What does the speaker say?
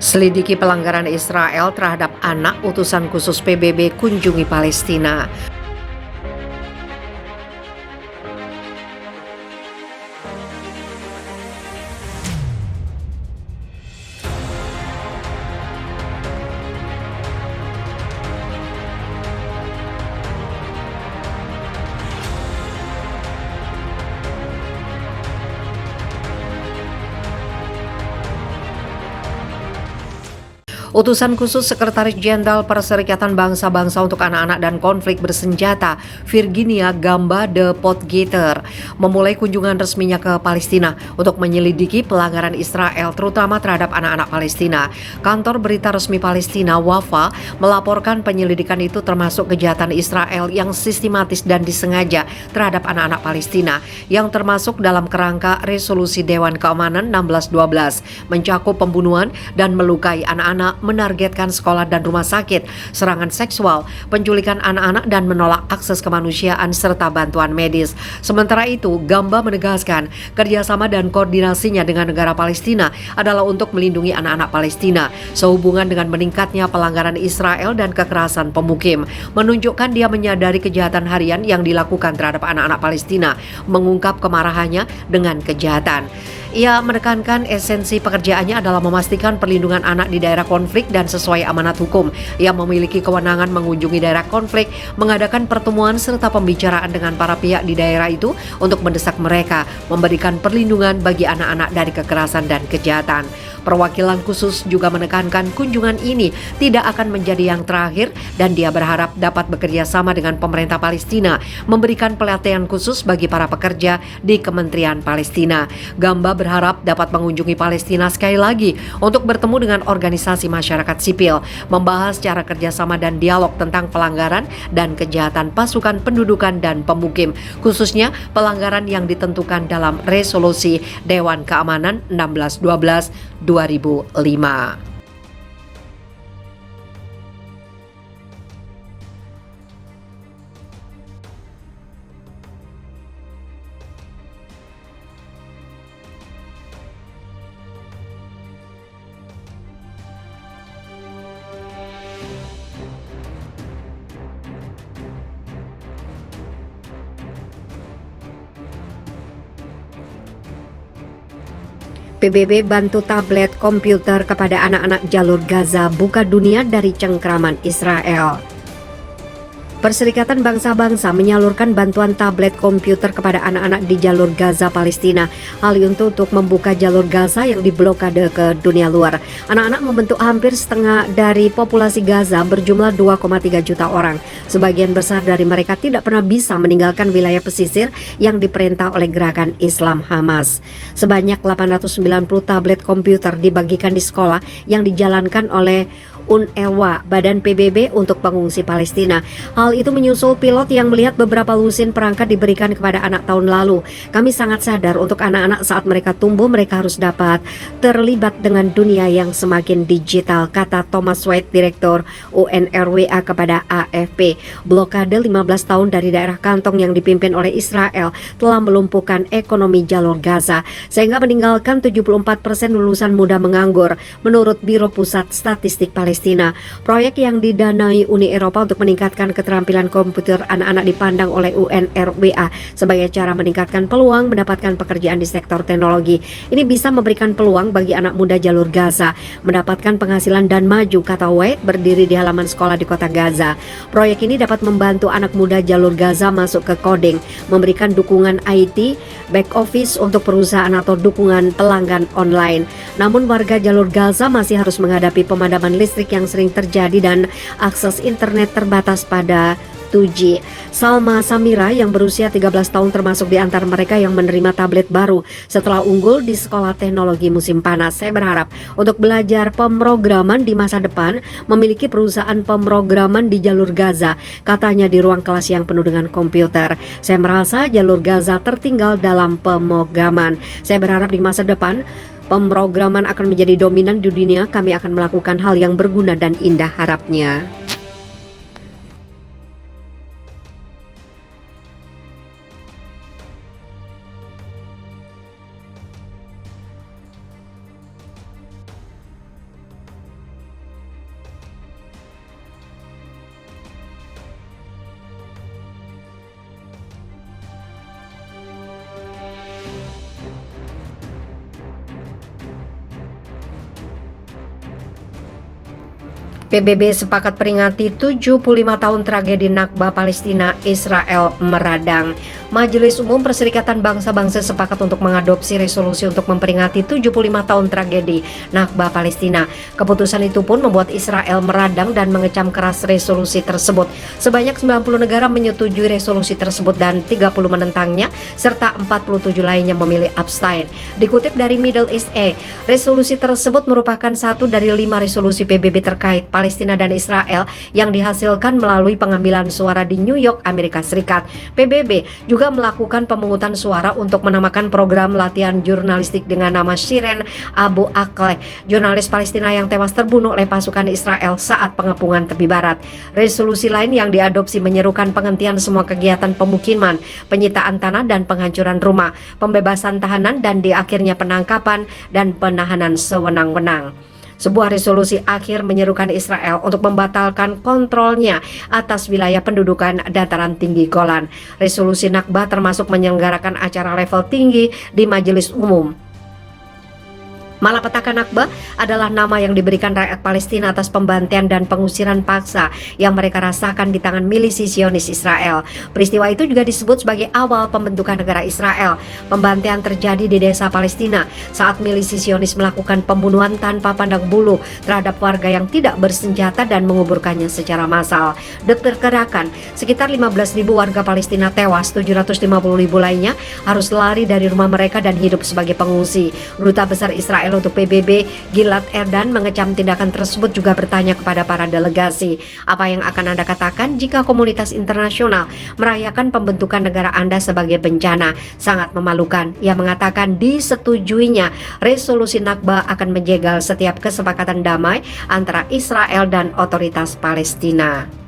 Selidiki pelanggaran Israel terhadap anak utusan khusus PBB kunjungi Palestina. Utusan khusus Sekretaris Jenderal Perserikatan Bangsa-Bangsa untuk Anak-anak dan Konflik Bersenjata, Virginia Gamba de Potgieter, memulai kunjungan resminya ke Palestina untuk menyelidiki pelanggaran Israel terutama terhadap anak-anak Palestina. Kantor berita resmi Palestina, WAFA, melaporkan penyelidikan itu termasuk kejahatan Israel yang sistematis dan disengaja terhadap anak-anak Palestina, yang termasuk dalam kerangka resolusi Dewan Keamanan 1612, mencakup pembunuhan dan melukai anak-anak, menargetkan sekolah dan rumah sakit, serangan seksual, penculikan anak-anak dan menolak akses kemanusiaan serta bantuan medis. Sementara itu, Gamba menegaskan kerjasama dan koordinasinya dengan negara Palestina adalah untuk melindungi anak-anak Palestina sehubungan dengan meningkatnya pelanggaran Israel dan kekerasan pemukim. Menunjukkan dia menyadari kejahatan harian yang dilakukan terhadap anak-anak Palestina, mengungkap kemarahannya dengan kejahatan. Ia menekankan esensi pekerjaannya adalah memastikan perlindungan anak di daerah konflik dan sesuai amanat hukum. Ia memiliki kewenangan mengunjungi daerah konflik, mengadakan pertemuan serta pembicaraan dengan para pihak di daerah itu untuk mendesak mereka memberikan perlindungan bagi anak-anak dari kekerasan dan kejahatan. Perwakilan khusus juga menekankan kunjungan ini tidak akan menjadi yang terakhir dan dia berharap dapat bekerja sama dengan pemerintah Palestina memberikan pelatihan khusus bagi para pekerja di Kementerian Palestina. Gamba berharap dapat mengunjungi Palestina sekali lagi untuk bertemu dengan organisasi masyarakat sipil, membahas cara kerjasama dan dialog tentang pelanggaran dan kejahatan pasukan pendudukan dan pemukim, khususnya pelanggaran yang ditentukan dalam resolusi Dewan Keamanan 1612 2005. PBB bantu tablet komputer kepada anak-anak jalur Gaza, buka dunia dari cengkraman Israel. Perserikatan Bangsa-Bangsa menyalurkan bantuan tablet komputer kepada anak-anak di jalur Gaza, Palestina. Hal itu untuk membuka jalur Gaza yang diblokade ke dunia luar. Anak-anak membentuk hampir setengah dari populasi Gaza berjumlah 2,3 juta orang. Sebagian besar dari mereka tidak pernah bisa meninggalkan wilayah pesisir yang diperintah oleh gerakan Islam Hamas. Sebanyak 890 tablet komputer dibagikan di sekolah yang dijalankan oleh UNRWA, Badan PBB untuk Pengungsi Palestina. Hal itu menyusul pilot yang melihat beberapa lusin perangkat diberikan kepada anak tahun lalu. Kami sangat sadar untuk anak-anak saat mereka tumbuh, mereka harus dapat terlibat dengan dunia yang semakin digital, kata Thomas White, Direktur UNRWA kepada AFP. Blokade 15 tahun dari daerah kantong yang dipimpin oleh Israel telah melumpuhkan ekonomi jalur Gaza, sehingga meninggalkan 74% lulusan muda menganggur, menurut Biro Pusat Statistik Palestina. Proyek yang didanai Uni Eropa untuk meningkatkan keterampilan komputer anak-anak dipandang oleh UNRWA sebagai cara meningkatkan peluang mendapatkan pekerjaan di sektor teknologi. Ini bisa memberikan peluang bagi anak muda jalur Gaza mendapatkan penghasilan dan maju, kata White, berdiri di halaman sekolah di kota Gaza. Proyek ini dapat membantu anak muda jalur Gaza masuk ke coding, memberikan dukungan IT, back office untuk perusahaan atau dukungan pelanggan online. Namun warga jalur Gaza masih harus menghadapi pemadaman listrik yang sering terjadi dan akses internet terbatas pada 2G. Salma Samira yang berusia 13 tahun termasuk di antara mereka yang menerima tablet baru setelah unggul di sekolah teknologi musim panas. Saya berharap untuk belajar pemrograman di masa depan, memiliki perusahaan pemrograman di jalur Gaza, katanya di ruang kelas yang penuh dengan komputer. Saya merasa jalur Gaza tertinggal dalam pemrograman. Saya berharap di masa depan pemrograman akan menjadi dominan di dunia. Kami akan melakukan hal yang berguna dan indah, harapnya. PBB sepakat peringati 75 tahun tragedi Nakba Palestina, Israel meradang. Majelis Umum Perserikatan Bangsa-Bangsa sepakat untuk mengadopsi resolusi untuk memperingati 75 tahun tragedi Nakba Palestina. Keputusan itu pun membuat Israel meradang dan mengecam keras resolusi tersebut. Sebanyak 90 negara menyetujui resolusi tersebut dan 30 menentangnya, serta 47 lainnya memilih abstain. Dikutip dari Middle East Eye, resolusi tersebut merupakan satu dari 5 resolusi PBB terkait Palestina dan Israel yang dihasilkan melalui pengambilan suara di New York, Amerika Serikat. PBB juga melakukan pemungutan suara untuk menamakan program latihan jurnalistik dengan nama Shirin Abu Akleh, jurnalis Palestina yang tewas terbunuh oleh pasukan Israel saat pengepungan tepi barat. Resolusi lain yang diadopsi menyerukan penghentian semua kegiatan pemukiman, penyitaan tanah dan penghancuran rumah, pembebasan tahanan dan diakhirnya penangkapan dan penahanan sewenang-wenang. Sebuah resolusi akhir menyerukan Israel untuk membatalkan kontrolnya atas wilayah pendudukan dataran tinggi Golan. Resolusi Nakba termasuk menyelenggarakan acara level tinggi di Majelis Umum. Malapetaka Nakba adalah nama yang diberikan rakyat Palestina atas pembantaian dan pengusiran paksa yang mereka rasakan di tangan milisi Zionis Israel. Peristiwa itu juga disebut sebagai awal pembentukan negara Israel. Pembantaian terjadi di desa Palestina saat milisi Zionis melakukan pembunuhan tanpa pandang bulu terhadap warga yang tidak bersenjata dan menguburkannya secara massal. Diperkirakan sekitar 15.000 warga Palestina tewas, 750.000 lainnya harus lari dari rumah mereka dan hidup sebagai pengungsi. Duta Besar Israel untuk PBB, Gilad Erdan, mengecam tindakan tersebut, juga bertanya kepada para delegasi, apa yang akan Anda katakan jika komunitas internasional merayakan pembentukan negara Anda sebagai bencana? Sangat memalukan. Ia mengatakan disetujuinya resolusi Nakba akan menjegal setiap kesepakatan damai antara Israel dan otoritas Palestina.